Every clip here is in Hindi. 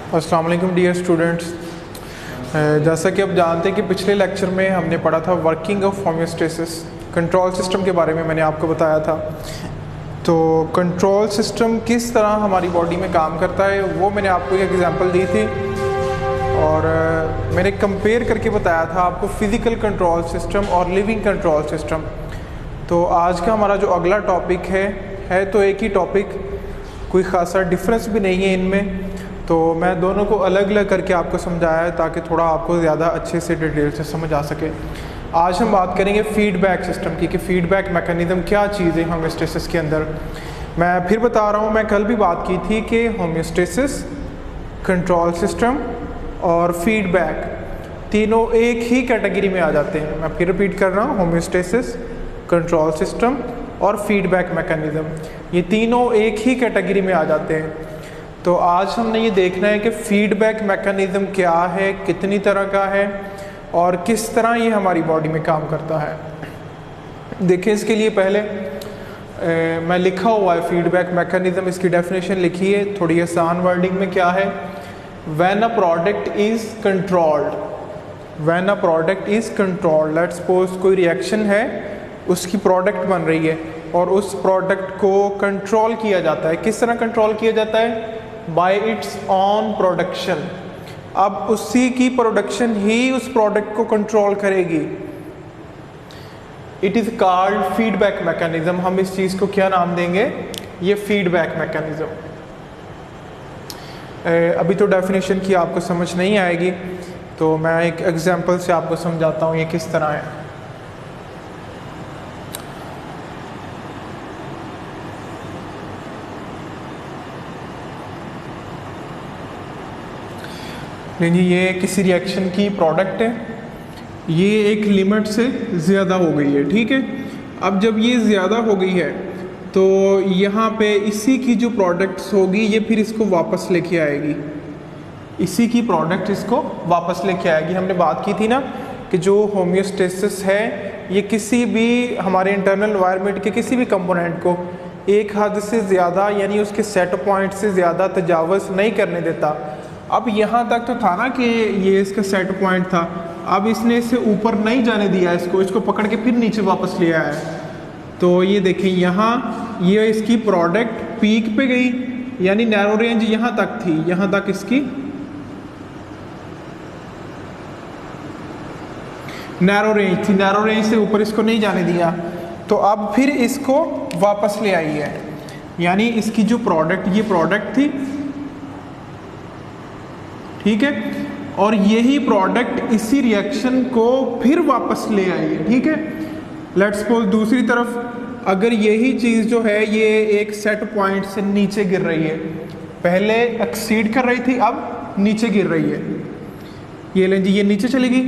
अस्सलाम वालेकुम डियर स्टूडेंट्स। जैसा कि आप जानते हैं कि पिछले लेक्चर में हमने पढ़ा था working of homeostasis, control system के बारे में मैंने आपको बताया था। तो कंट्रोल सिस्टम किस तरह हमारी बॉडी में काम करता है वो मैंने आपको एक एग्जांपल दी थी और मैंने कंपेयर करके बताया था आपको फिज़िकल कंट्रोल सिस्टम और लिविंग कंट्रोल सिस्टम। तो आज का हमारा जो अगला टॉपिक है तो एक ही टॉपिक, कोई ख़ासा डिफरेंस भी नहीं है इनमें। तो मैं दोनों को अलग अलग करके आपको समझाया है ताकि थोड़ा आपको ज़्यादा अच्छे से डिटेल से समझ आ सके। आज हम बात करेंगे फीडबैक सिस्टम की कि फ़ीडबैक मैकेनिज़्म क्या चीज़ है होम्योस्टेसिस के अंदर। मैं फिर बता रहा हूँ, मैं कल भी बात की थी कि होम्योस्टेसिस, कंट्रोल सिस्टम और फीडबैक तीनों एक ही कैटेगरी में आ जाते हैं। मैं फिर रिपीट कर रहा हूँ, होम्योस्टेसिस, कंट्रोल सिस्टम और फीडबैक मैकेनिज़्म, ये तीनों एक ही कैटेगरी में आ जाते हैं। तो आज हमने ये देखना है कि फ़ीडबैक मैकेनिज़्म क्या है, कितनी तरह का है और किस तरह ये हमारी बॉडी में काम करता है। देखिए, इसके लिए पहले मैं लिखा हुआ है फीडबैक मैकेनिज़्म, इसकी डेफिनेशन लिखी है थोड़ी आसान वर्डिंग में। क्या है? When a product is controlled, when a product is controlled, let's suppose कोई रिएक्शन है, उसकी प्रोडक्ट बन रही है और उस प्रोडक्ट को कंट्रोल किया जाता है। किस तरह कंट्रोल किया जाता है? Bye it's on production. अब उसी की प्रोडक्शन ही उस प्रोडक्ट को कंट्रोल करेगी। It is called feedback mechanism. हम इस चीज़ को क्या नाम देंगे? ये फीडबैक मैकेनिज्म। अभी तो डेफिनेशन की आपको समझ नहीं आएगी, तो मैं एक एग्जांपल से आपको समझाता हूँ ये किस तरह है। लीजिए, ये किसी रिएक्शन की प्रोडक्ट है, ये एक लिमिट से ज़्यादा हो गई है, ठीक है। अब जब ये ज़्यादा हो गई है तो यहाँ पे इसी की जो प्रोडक्ट्स होगी ये फिर इसको वापस लेके आएगी, इसी की प्रोडक्ट इसको वापस लेके आएगी। हमने बात की थी ना कि जो होम्योस्टेसिस है ये किसी भी हमारे इंटरनल एनवायरनमेंट के किसी भी कंपोनेंट को एक हद से ज़्यादा यानी उसके सेट पॉइंट से ज़्यादा तजावज़ नहीं करने देता। अब यहाँ तक तो था ना कि ये इसका सेट पॉइंट था, अब इसने इसे ऊपर नहीं जाने दिया, इसको पकड़ के फिर नीचे वापस ले आया है। तो ये देखें, यहाँ ये इसकी प्रोडक्ट पीक पे गई, यानी नैरो रेंज यहाँ तक थी, यहाँ तक इसकी नैरो रेंज थी, नैरो रेंज से ऊपर इसको नहीं जाने दिया। तो अब फिर इसको वापस ले आई है, यानी इसकी जो प्रोडक्ट, ये प्रोडक्ट थी, ठीक है, और यही प्रोडक्ट इसी रिएक्शन को फिर वापस ले आई है, ठीक है। लेट्स सपोज दूसरी तरफ अगर यही चीज़ जो है ये एक सेट पॉइंट से नीचे गिर रही है, पहले एक्सीड कर रही थी, अब नीचे गिर रही है, ये लें जी, ये नीचे चली गई।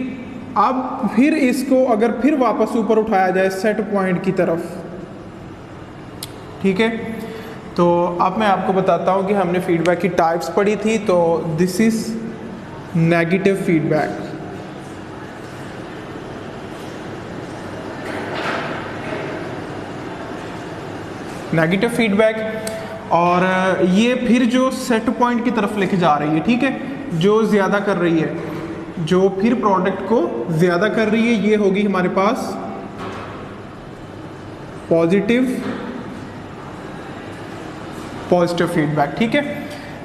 अब फिर इसको अगर फिर वापस ऊपर उठाया जाए सेट पॉइंट की तरफ, ठीक है। तो अब मैं आपको बताता हूँ कि हमने फीडबैक की टाइप्स पढ़ी थी। तो this is negative feedback, negative feedback, और ये फिर जो सेट पॉइंट की तरफ लेके जा रही है, ठीक है, जो ज़्यादा कर रही है, जो फिर प्रोडक्ट को ज़्यादा कर रही है, ये होगी हमारे पास पॉजिटिव फीडबैक, ठीक है।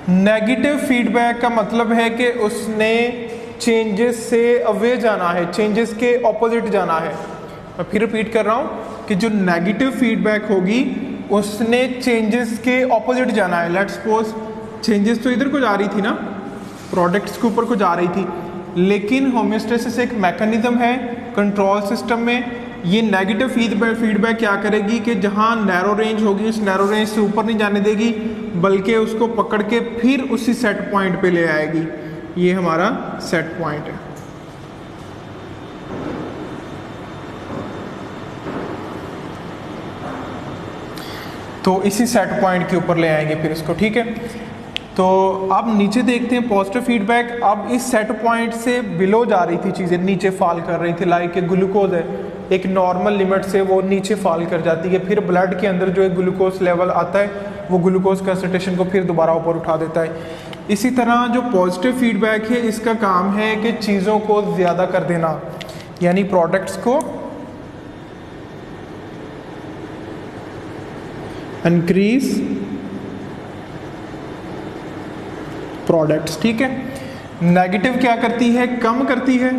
नेगेटिव फीडबैक का मतलब है कि उसने चेंजेस से अवे जाना है, चेंजेस के ऑपोजिट जाना है। मैं फिर रिपीट कर रहा हूँ कि जो नेगेटिव फीडबैक होगी उसने चेंजेस के ऑपोजिट जाना है। लेट्स सपोज चेंजेस तो इधर को जा रही थी ना, प्रोडक्ट्स के ऊपर को जा रही थी, लेकिन होम्योस्टेसिस एक मैकेनिज्म है कंट्रोल सिस्टम में। ये नेगेटिव फीडबैक क्या करेगी कि जहाँ नैरो रेंज होगी उस नैरो रेंज से ऊपर नहीं जाने देगी, बल्कि उसको पकड़ के फिर उसी सेट पॉइंट पे ले आएगी। ये हमारा सेट पॉइंट है। तो इसी सेट पॉइंट के ऊपर ले आएंगे फिर इसको, ठीक है। तो अब नीचे देखते हैं पॉजिटिव फीडबैक। अब इस सेट पॉइंट से बिलो जा रही थी चीज़ें, नीचे फॉल कर रही थी, लाइक ग्लूकोज है, एक नॉर्मल लिमिट से वो नीचे फॉल कर जाती है, फिर ब्लड के अंदर जो एक ग्लूकोज लेवल आता है वो ग्लूकोज कंसंट्रेशन को फिर दोबारा ऊपर उठा देता है। इसी तरह जो पॉजिटिव फीडबैक है इसका काम है कि चीज़ों को ज़्यादा कर देना, यानी प्रोडक्ट्स को इंक्रीज प्रोडक्ट्स, ठीक है। नेगेटिव क्या करती है, कम करती है,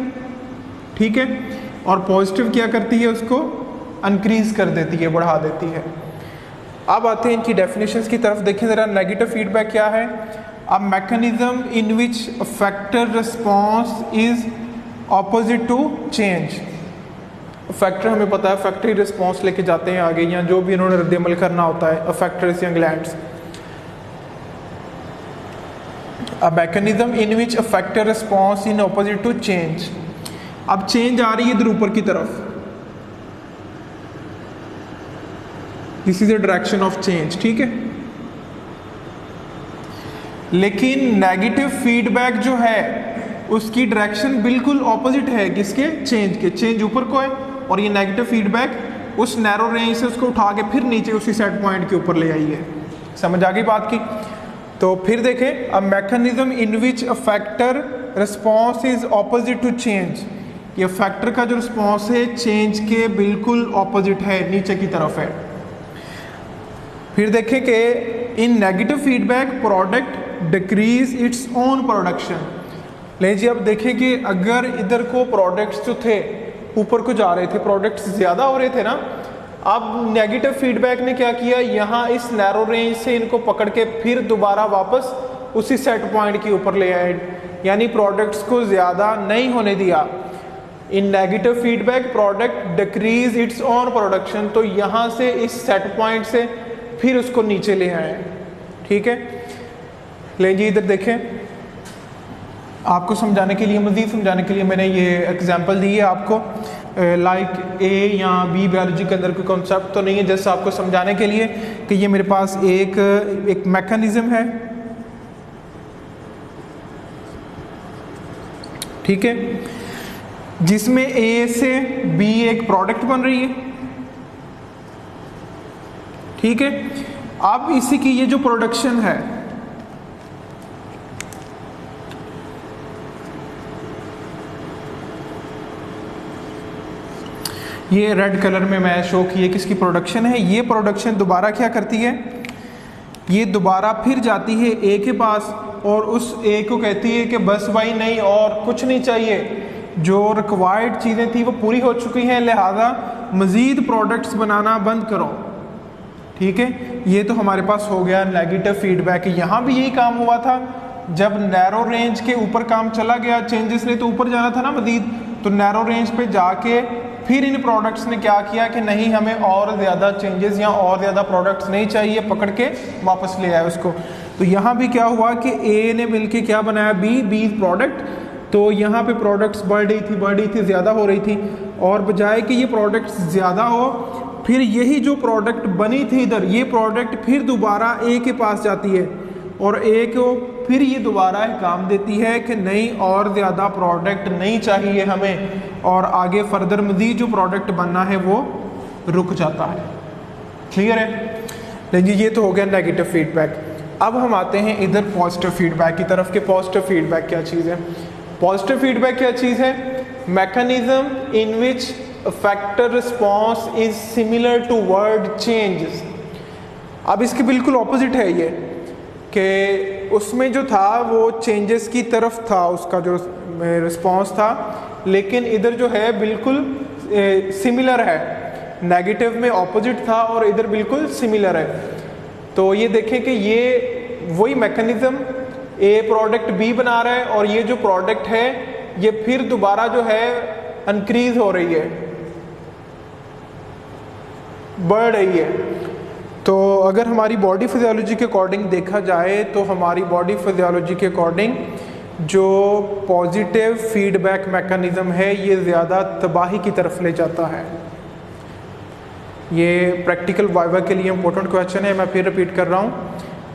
ठीक है, और पॉजिटिव क्या करती है, उसको इंक्रीज कर देती है, बढ़ा देती है। अब आते हैं इनकी डेफिनेशंस की तरफ। देखें ज़रा नेगेटिव फीडबैक क्या है। A mechanism in which factor response is opposite to change. Factor हमें पता है फैक्टरी रिस्पॉन्स लेके जाते हैं आगे, या जो भी इन्होंने रद्द-ए-अमल करना होता है फैक्टर्स या glands. A mechanism in which a factor response in opposite to change. अब चेंज आ रही है इधर ऊपर की तरफ, this is the direction of change, ठीक है। लेकिन नेगेटिव फीडबैक जो है उसकी डायरेक्शन बिल्कुल ऑपोजिट है किसके, चेंज के। चेंज ऊपर को है और ये नेगेटिव फीडबैक उस नैरो रेंज से उसको उठा के फिर नीचे उसी सेट पॉइंट के ऊपर ले आई है। समझ आ गई बात की। तो फिर देखें, a mechanism in which a factor response is opposite to change. ये फैक्टर का जो रिस्पॉन्स है चेंज के बिल्कुल ऑपोजिट है, नीचे की तरफ है। फिर देखें कि in negative feedback product decreases its own production. ले जी, अब देखें कि अगर इधर को प्रोडक्ट्स जो थे ऊपर को जा रहे थे, प्रोडक्ट्स ज़्यादा हो रहे थे ना, अब नेगेटिव फीडबैक ने क्या किया, यहाँ इस नैरो रेंज से इनको पकड़ के फिर दोबारा वापस उसी सेट पॉइंट के ऊपर ले आए, यानी प्रोडक्ट्स को ज़्यादा नहीं होने दिया। In negative feedback product decreases its own production, तो यहाँ से इस सेट पॉइंट से फिर उसको नीचे ले आए, ठीक है। ले जी इधर देखें, आपको समझाने के लिए, मज़ीद समझाने के लिए मैंने ये एग्जांपल दी है आपको। लाइक ए या बी बायोलॉजी के अंदर कोई कॉन्सेप्ट तो नहीं है, जैसे आपको समझाने के लिए कि ये मेरे पास एक मैकेनिज्म है, ठीक है, जिसमें ए से बी एक प्रोडक्ट बन रही है, ठीक है। अब इसी की ये जो प्रोडक्शन है, ये रेड कलर में मैं शो की है किसकी प्रोडक्शन है। ये प्रोडक्शन दोबारा क्या करती है, ये दोबारा फिर जाती है ए के पास और उस ए को कहती है कि बस भाई नहीं और कुछ नहीं चाहिए, जो रिक्वायर्ड चीज़ें थी वो पूरी हो चुकी हैं, लिहाजा मज़ीद प्रोडक्ट्स बनाना बंद करो, ठीक है। ये तो हमारे पास हो गया नेगेटिव फीडबैक। यहाँ भी यही काम हुआ था, जब नैरो रेंज के ऊपर काम चला गया, चेंजेस ने तो ऊपर जाना था ना मज़ीद, तो नैरो रेंज पे जाके फिर इन प्रोडक्ट्स ने क्या किया कि नहीं हमें और ज़्यादा चेंजेस या और ज़्यादा प्रोडक्ट्स नहीं चाहिए, पकड़ के वापस ले आए उसको। तो यहाँ भी क्या हुआ कि ए ने मिलके क्या बनाया, बी प्रोडक्ट, तो यहाँ पे प्रोडक्ट्स बढ़ रही थी, ज़्यादा हो रही थी, और बजाय कि ये प्रोडक्ट्स ज़्यादा हो, फिर यही जो प्रोडक्ट बनी थी इधर, ये प्रोडक्ट फिर दोबारा ए के पास जाती है और ए को फिर ये दोबारा काम देती है कि नहीं और ज़्यादा प्रोडक्ट नहीं चाहिए हमें, और आगे फर्दर मज़ीद जो प्रोडक्ट बनना है वो रुक जाता है। क्लियर है? लेकिन ये तो हो गया नेगेटिव फीडबैक। अब हम आते हैं इधर पॉजिटिव फीडबैक की तरफ कि पॉजिटिव फीडबैक क्या चीज़ है। पॉजिटिव फीडबैक क्या चीज़ है? Mechanism in which factor response is similar toward changes. अब इसके बिल्कुल ऑपोजिट है ये कि उसमें जो था वो चेंजेस की तरफ था, उसका जो रिस्पॉन्स था, लेकिन इधर जो है बिल्कुल सिमिलर है। नेगेटिव में ऑपोजिट था और इधर बिल्कुल सिमिलर है। तो ये देखें कि ये वही मैकेनिज्म ए प्रोडक्ट बी बना रहा है और ये जो प्रोडक्ट है ये फिर दोबारा जो है इंक्रीज हो रही है, बढ़ रही है। तो अगर हमारी बॉडी फिजियोलॉजी के अकॉर्डिंग देखा जाए तो हमारी बॉडी फिजियोलॉजी के अकॉर्डिंग जो पॉजिटिव फीडबैक मैकेनिज़्म है ये ज़्यादा तबाही की तरफ ले जाता है। ये प्रैक्टिकल वाइवा के लिए इम्पोर्टेंट क्वेश्चन है, मैं फिर रिपीट कर रहा हूँ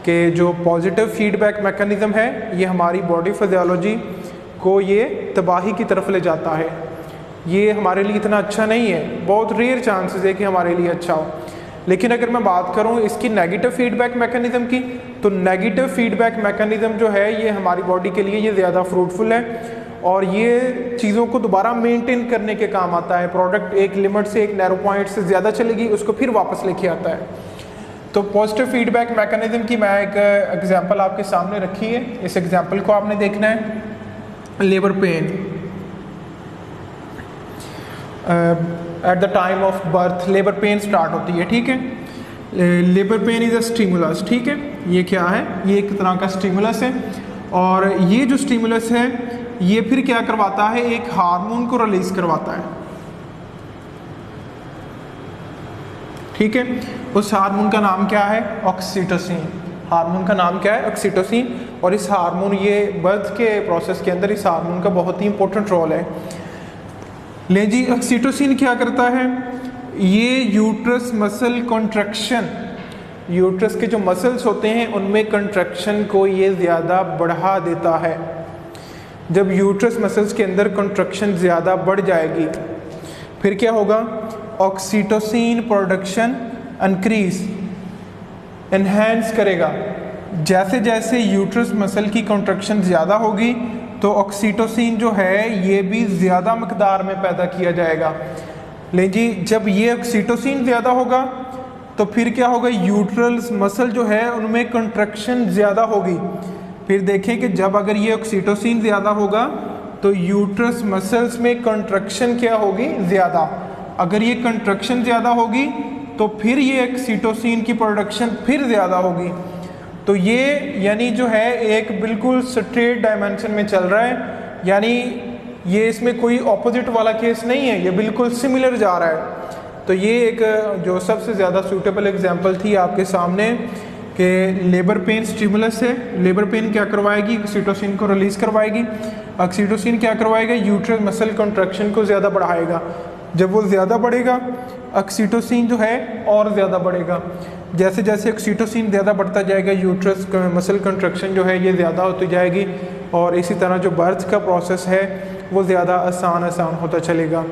कि जो पॉजिटिव फीडबैक मैकेनिज़्म है ये हमारी बॉडी फिजियोलॉजी को ये तबाही की तरफ ले जाता है। ये हमारे लिए इतना अच्छा नहीं है, बहुत रेयर चांसेस है कि हमारे लिए अच्छा हो। लेकिन अगर मैं बात करूं इसकी नेगेटिव फीडबैक मैकेनिज्म की, तो नेगेटिव फीडबैक मैकेनिज्म जो है ये हमारी बॉडी के लिए ये ज़्यादा फ्रूटफुल है और ये चीज़ों को दोबारा मेंटेन करने के काम आता है। प्रोडक्ट एक लिमिट से, एक नैरो पॉइंट से ज़्यादा चलेगी, उसको फिर वापस लेके आता है। तो पॉजिटिव फीडबैक मैकेनिज्म की मैं एक एग्जांपल आपके सामने रखी है। इस एग्जांपल को आपने देखना है। Labour pain at the time of birth, labour pain start होती है, ठीक है। Labour pain is a stimulus, ठीक है। ये क्या है? ये एक तरह का स्टिमुलस है और ये जो स्टिमुलस है ये फिर क्या करवाता है, एक हार्मोन को रिलीज करवाता है, ठीक है। उस हार्मोन का नाम क्या है? ऑक्सीटोसिन। हार्मोन का नाम क्या है? ऑक्सीटोसिन। और इस हार्मोन, ये बर्थ के प्रोसेस के अंदर इस हार्मोन का बहुत ही इंपॉर्टेंट रोल है। ले जी, ऑक्सीटोसिन क्या करता है? ये यूट्रस मसल कॉन्ट्रैक्शन, यूट्रस के जो मसल्स होते हैं उनमें कॉन्ट्रैक्शन को ये ज़्यादा बढ़ा देता है। जब यूट्रस मसल्स के अंदर कॉन्ट्रैक्शन ज़्यादा बढ़ जाएगी फिर क्या होगा? ऑक्सीटोसिन प्रोडक्शन इंक्रीज, एनहेंस करेगा। जैसे जैसे यूट्रस मसल की कॉन्ट्रैक्शन ज़्यादा होगी तो ऑक्सीटोसिन जो है ये भी ज़्यादा मकदार में पैदा किया जाएगा। ले जी, जब ये ऑक्सीटोसिन ज़्यादा होगा तो फिर क्या होगा? यूट्रस मसल जो है उनमें कॉन्ट्रैक्शन ज़्यादा होगी। फिर देखें कि जब अगर ये ऑक्सीटोसिन ज़्यादा होगा तो यूट्रस मसल्स में कॉन्ट्रैक्शन क्या होगी? ज़्यादा। अगर ये कॉन्ट्रैक्शन ज़्यादा होगी तो फिर ये ऑक्सीटोसिन की प्रोडक्शन फिर ज़्यादा होगी। तो ये यानी जो है एक बिल्कुल स्ट्रेट डायमेंशन में चल रहा है, यानी ये इसमें कोई ऑपोजिट वाला केस नहीं है, ये बिल्कुल सिमिलर जा रहा है। तो ये एक जो सबसे ज़्यादा सूटेबल एग्जांपल थी आपके सामने कि लेबर पेन स्टिमुलस है। लेबर पेन क्या करवाएगी? ऑक्सीटोसिन को रिलीज़ करवाएगी। ऑक्सीटोसिन क्या करवाएगा? यूट्रस मसल कॉन्ट्रैक्शन को ज़्यादा बढ़ाएगा। जब वो ज़्यादा बढ़ेगा ऑक्सीटोसिन जो है और ज़्यादा बढ़ेगा। जैसे जैसे ऑक्सीटोसिन ज़्यादा बढ़ता जाएगा यूट्रस मसल कॉन्ट्रैक्शन जो है ये ज़्यादा होती जाएगी और इसी तरह जो बर्थ का प्रोसेस है वो ज़्यादा आसान होता चलेगा।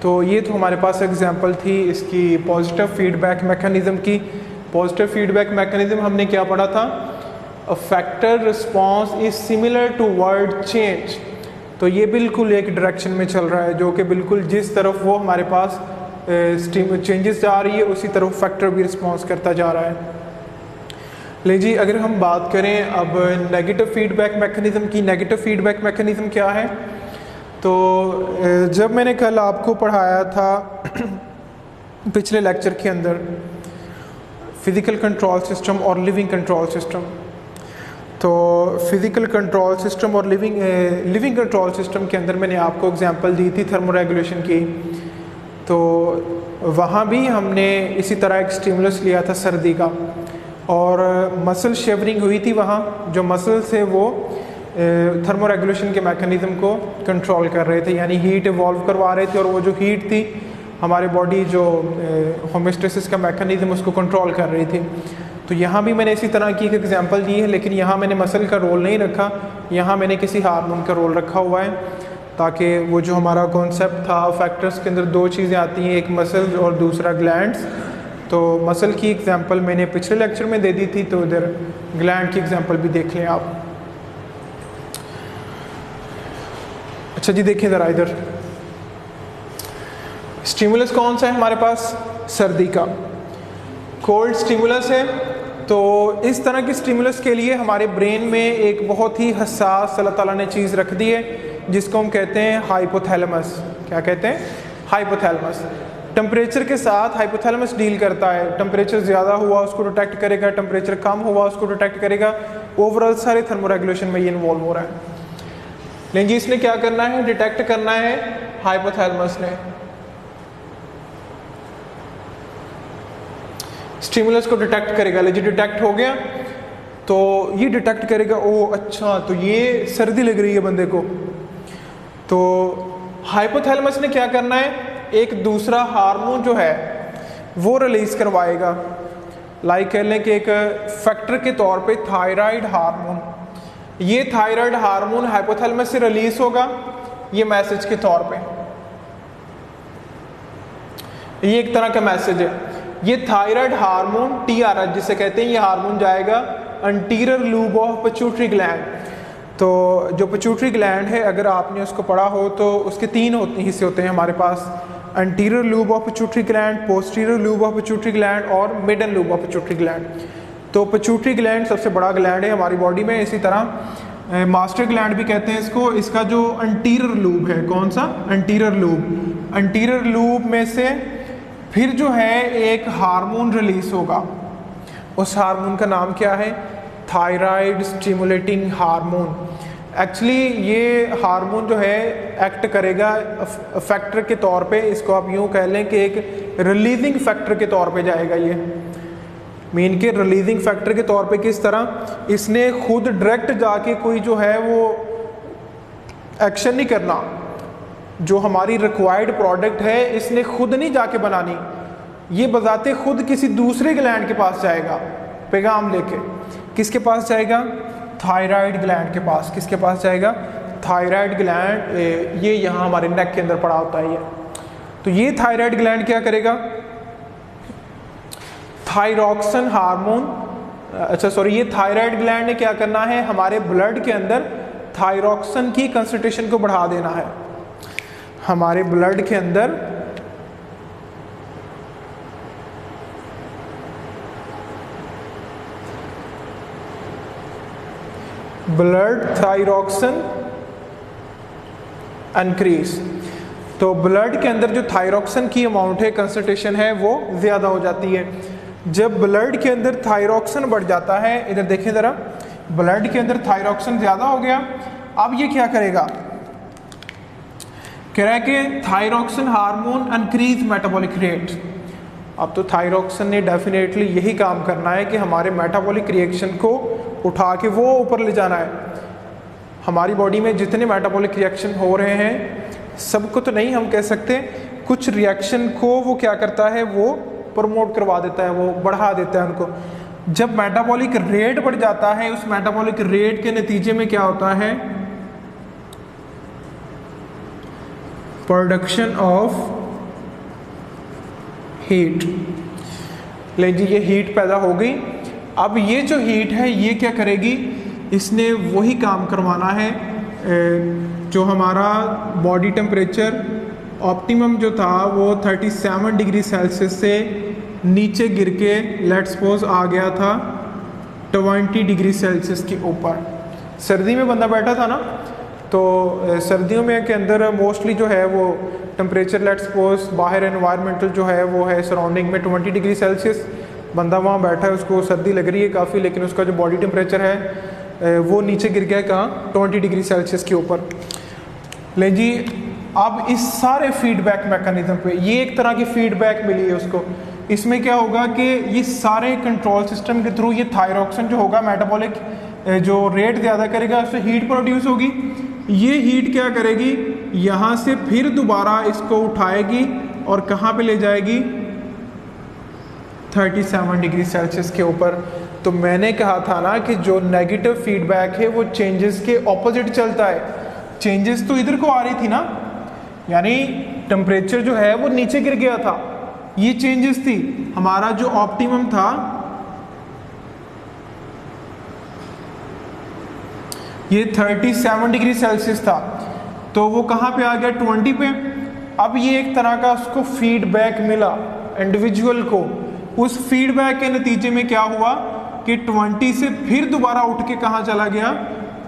तो ये तो हमारे पास एग्जांपल थी इसकी पॉजिटिव फीडबैक मैकेनिज़्म की। पॉजिटिव फीडबैक मैकेनिज़्म हमने क्या पढ़ा था? A factor response is similar toward change. तो ये बिल्कुल एक डायरेक्शन में चल रहा है जो कि बिल्कुल जिस तरफ वो हमारे पास चेंजेस जा रही है उसी तरफ फैक्टर भी रिस्पॉन्स करता जा रहा है। ले जी, अगर हम बात करें अब नेगेटिव फीडबैक मैकेनिज़्म की, नेगेटिव फीडबैक मैकेनिज़्म क्या है? तो जब मैंने कल आपको पढ़ाया था पिछले लेक्चर के अंदर फिज़िकल कंट्रोल सिस्टम और लिविंग कंट्रोल सिस्टम, तो फिज़िकल कंट्रोल सिस्टम और लिविंग कंट्रोल सिस्टम के अंदर मैंने आपको एग्जांपल दी थी थर्मोरेगुलेशन की। तो वहाँ भी हमने इसी तरह एक स्टिमुलस लिया था सर्दी का और मसल शेवरिंग हुई थी। वहाँ जो मसल्स थे वो थर्मोरेगुलेशन के मैकेनिज़्म को कंट्रोल कर रहे थे, यानी हीट इवॉल्व करवा रहे थे और वो जो हीट थी हमारे बॉडी जो होम्योस्टेसिस का मैकेनिज़्म उसको कंट्रोल कर रही थी। तो यहाँ भी मैंने इसी तरह की एक एग्जांपल दी है, लेकिन यहाँ मैंने मसल का रोल नहीं रखा, यहाँ मैंने किसी हार्मोन का रोल रखा हुआ है ताकि वो जो हमारा कॉन्सेप्ट था फैक्टर्स के अंदर दो चीज़ें आती हैं, एक मसल और दूसरा ग्लैंड्स। तो मसल की एग्जांपल मैंने पिछले लेक्चर में दे दी थी, तो इधर ग्लैंड की एग्जांपल भी देख लें आप। अच्छा जी, देखिए ज़रा इधर स्टिमुलस कौन सा है हमारे पास? सर्दी का कोल्ड स्टिमुलस है। तो इस तरह की स्टिमुलस के लिए हमारे ब्रेन में एक बहुत ही हसास अल्लाह ताला ने चीज़ रख दी है जिसको हम कहते हैं हाइपोथैलेमस। क्या कहते हैं? हाइपोथैलेमस। टेम्परेचर के साथ हाइपोथैलेमस डील करता है। टेम्परेचर ज़्यादा हुआ उसको डिटेक्ट करेगा, टेम्परेचर कम हुआ उसको डिटेक्ट करेगा। ओवरऑल सारे थर्मोरेगुलेशन में ये इन्वॉल्व हो रहा है। लेकिन जी इसने क्या करना है? डिटेक्ट करना है हाइपोथैलेमस ने। स्टिमुलस को डिटेक्ट करेगा। ले जी डिटेक्ट हो गया तो ये डिटेक्ट करेगा, ओ अच्छा तो ये सर्दी लग रही है बंदे को। तो हाइपोथैलेमस ने क्या करना है? एक दूसरा हार्मोन जो है वो रिलीज करवाएगा। लाइक कह लें कि एक फैक्टर के तौर पे थायराइड हार्मोन। ये थायराइड हार्मोन हाइपोथैलेमस से रिलीज होगा ये मैसेज के तौर पे। ये एक तरह का मैसेज है। ये थायराइड हार्मोन TRH जिसे कहते हैं, ये हार्मोन जाएगा anterior lobe of pituitary gland. तो जो पिट्यूटरी ग्लैंड है, अगर आपने उसको पढ़ा हो तो उसके 3 हिस्से होते हैं हमारे पास, anterior lobe of pituitary gland, posterior lobe of pituitary gland और middle lobe of pituitary gland. तो पिट्यूटरी ग्लैंड सबसे बड़ा ग्लैंड है हमारी बॉडी में। इसी तरह मास्टर ग्लैंड भी कहते हैं इसको। इसका जो एंटीरियर लूब है, कौन सा? Anterior lube. एंटीरियर लूब में से फिर जो है एक हार्मोन रिलीज होगा, उस हार्मोन का नाम क्या है? Thyroid stimulating hormone. एक्चुअली ये हार्मोन जो है एक्ट करेगा फैक्टर के तौर पे, इसको आप यूँ कह लें कि एक रिलीजिंग फैक्टर के तौर पे जाएगा ये। मीन के रिलीजिंग फैक्टर के तौर पे किस तरह? इसने खुद डायरेक्ट जाके कोई जो है वो एक्शन नहीं करना, जो हमारी रिक्वायर्ड प्रोडक्ट है इसने खुद नहीं जाके बनानी, ये बजाते खुद किसी दूसरे ग्लैंड के पास जाएगा पैगाम लेके। किसके पास जाएगा? थायराइड ग्लैंड के पास। किसके पास जाएगा? Thyroid gland. ये यहाँ हमारे नेक के अंदर पड़ा होता है ये। तो ये थायराइड ग्लैंड क्या करेगा? थायरॉक्सिन हार्मोन, अच्छा सॉरी, ये थायराइड ग्लैंड ने क्या करना है? हमारे ब्लड के अंदर थायरॉक्सिन की कंसंट्रेशन को बढ़ा देना है। हमारे ब्लड के अंदर ब्लड थायरॉक्सिन इंक्रीज। तो ब्लड के अंदर जो थायरॉक्सिन की अमाउंट है, कंसंट्रेशन है, वो ज़्यादा हो जाती है। जब ब्लड के अंदर थायरॉक्सिन बढ़ जाता है, इधर देखें ज़रा, ब्लड के अंदर थायरॉक्सिन ज़्यादा हो गया, अब ये क्या करेगा? कह रहा है कि thyroxine hormone increase metabolic rate. अब तो थायरॉक्सिन ने डेफिनेटली यही काम करना है कि हमारे मेटाबॉलिक रिएक्शन को उठा के वो ऊपर ले जाना है। हमारी बॉडी में जितने मेटाबॉलिक रिएक्शन हो रहे हैं, सबको तो नहीं हम कह सकते, कुछ रिएक्शन को वो क्या करता है? वो प्रमोट करवा देता है, वो बढ़ा देता है उनको। जब मेटाबॉलिक रेट बढ़ जाता है, उस मेटाबॉलिक रेट के नतीजे में क्या होता है? Production of heat. ले जी, ये हीट पैदा हो गई। अब ये जो हीट है ये क्या करेगी? इसने वही काम करवाना है जो हमारा बॉडी टेम्परेचर ऑप्टिमम जो था वो 37 डिग्री सेल्सियस से नीचे गिर के लेट्स सपोज आ गया था 20 डिग्री सेल्सियस के ऊपर। सर्दी में बंदा बैठा था ना, तो सर्दियों में के अंदर मोस्टली जो है वो टेम्परेचर लेट्स सपोज बाहर एनवायरमेंटल जो है वो है सराउंडिंग में 20 डिग्री सेल्सियस। बंदा वहाँ बैठा है, उसको सर्दी लग रही है काफ़ी, लेकिन उसका जो बॉडी टेम्परेचर है वो नीचे गिर गया कहाँ? 20 डिग्री सेल्सियस के ऊपर। लें जी, अब इस सारे फीडबैक मैकेनिज्म पे ये एक तरह की फीडबैक मिली है उसको। इसमें क्या होगा कि ये सारे कंट्रोल सिस्टम के थ्रू ये थायरॉक्सिन जो होगा मेटाबॉलिक जो रेट ज़्यादा करेगा, उससे हीट प्रोड्यूस होगी। ये हीट क्या करेगी? यहाँ से फिर दोबारा इसको उठाएगी और कहाँ पे ले जाएगी? 37 डिग्री सेल्सियस के ऊपर। तो मैंने कहा था ना कि जो नेगेटिव फीडबैक है वो चेंजेस के ऑपोजिट चलता है। चेंजेस तो इधर को आ रही थी ना, यानी टेम्परेचर जो है वो नीचे गिर गया था, ये चेंजेस थी। हमारा जो ऑप्टिमम था ये 37 डिग्री सेल्सियस था, तो वो कहाँ पे आ गया? 20 पे। अब ये एक तरह का उसको फीडबैक मिला इंडिविजुअल को। उस फीडबैक के नतीजे में क्या हुआ कि 20 से फिर दोबारा उठ के कहाँ चला गया?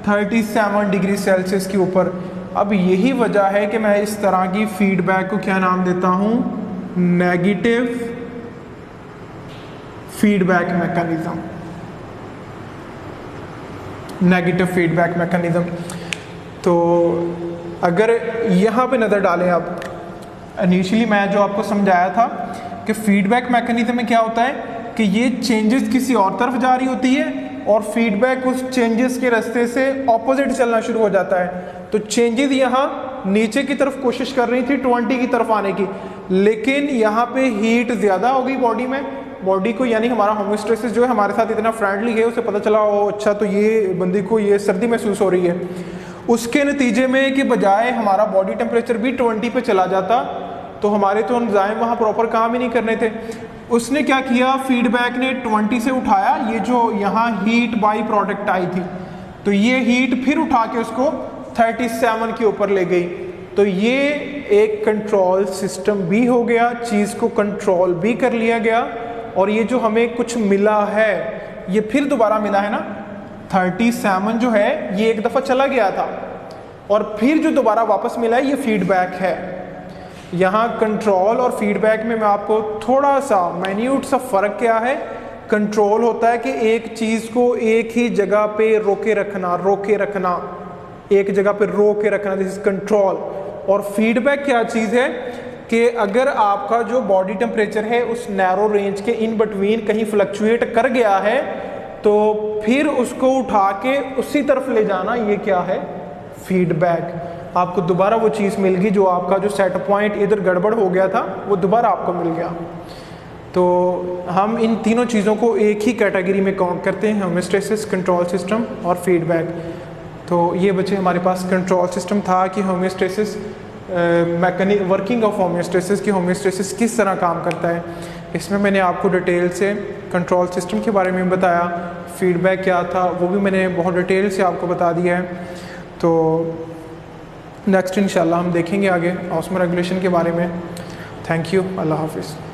37 डिग्री सेल्सियस के ऊपर। अब यही वजह है कि मैं इस तरह की फीडबैक को क्या नाम देता हूँ? Negative feedback mechanism. Negative feedback mechanism. तो अगर यहाँ पे नज़र डालें आप, इनिशियली मैं जो आपको समझाया था कि फीडबैक मैकेनिज्म में क्या होता है कि ये चेंजेस किसी और तरफ जा रही होती है और फीडबैक उस चेंजेस के रास्ते से ऑपोजिट चलना शुरू हो जाता है। तो चेंजेस यहाँ नीचे की तरफ कोशिश कर रही थी 20 की तरफ आने की, लेकिन यहाँ पे हीट ज़्यादा हो गई बॉडी में। बॉडी को यानी हमारा होमोस्टेसिस जो है हमारे साथ इतना फ्रेंडली है, उसे पता चला ओ अच्छा तो ये बंदी को ये सर्दी महसूस हो रही है। उसके नतीजे में कि बजाय हमारा बॉडी टेम्परेचर भी 20 पे चला जाता, तो हमारे तो एंजाइम वहाँ प्रॉपर काम ही नहीं करने थे। उसने क्या किया, फीडबैक ने 20 से उठाया, ये जो यहाँ हीट बाई प्रोडक्ट आई थी, तो ये हीट फिर उठा के उसको 37 के ऊपर ले गई। तो ये एक कंट्रोल सिस्टम भी हो गया, चीज़ को कंट्रोल भी कर लिया गया, और ये जो हमें कुछ मिला है ये फिर दोबारा मिला है ना। 37 जो है ये एक दफ़ा चला गया था और फिर जो दोबारा वापस मिला है ये फीडबैक है। यहाँ कंट्रोल और फीडबैक में मैं आपको थोड़ा सा माइन्यूट सा फ़र्क क्या है। कंट्रोल होता है कि एक चीज़ को एक ही जगह पे रोके रखना, एक जगह पे रोके रखना, दिस इज कंट्रोल। और फीडबैक क्या चीज़ है कि अगर आपका जो बॉडी टेम्परेचर है उस नैरो रेंज के इन बिटवीन कहीं फ्लक्चुएट कर गया है तो फिर उसको उठा के उसी तरफ ले जाना, ये क्या है, फीडबैक। आपको दोबारा वो चीज़ मिल गई जो आपका जो सेट पॉइंट इधर गड़बड़ हो गया था वो दोबारा आपको मिल गया। तो हम इन तीनों चीज़ों को एक ही कैटेगरी में काउंट करते हैं, होमियोस्टेसिस, कंट्रोल सिस्टम और फीडबैक। तो ये बच्चे हमारे पास कंट्रोल सिस्टम था कि होमियोस्टेसिस वर्किंग ऑफ होमियोस्टेसिस की होमियोस्टेसिस किस तरह काम करता है। इसमें मैंने आपको डिटेल से कंट्रोल सिस्टम के बारे में बताया, फीडबैक क्या था वो भी मैंने बहुत डिटेल से आपको बता दिया है। तो नेक्स्ट इंशाल्लाह हम देखेंगे आगे ऑस्मो रेगुलेशन के बारे में। थैंक यू, अल्लाह हाफिज़।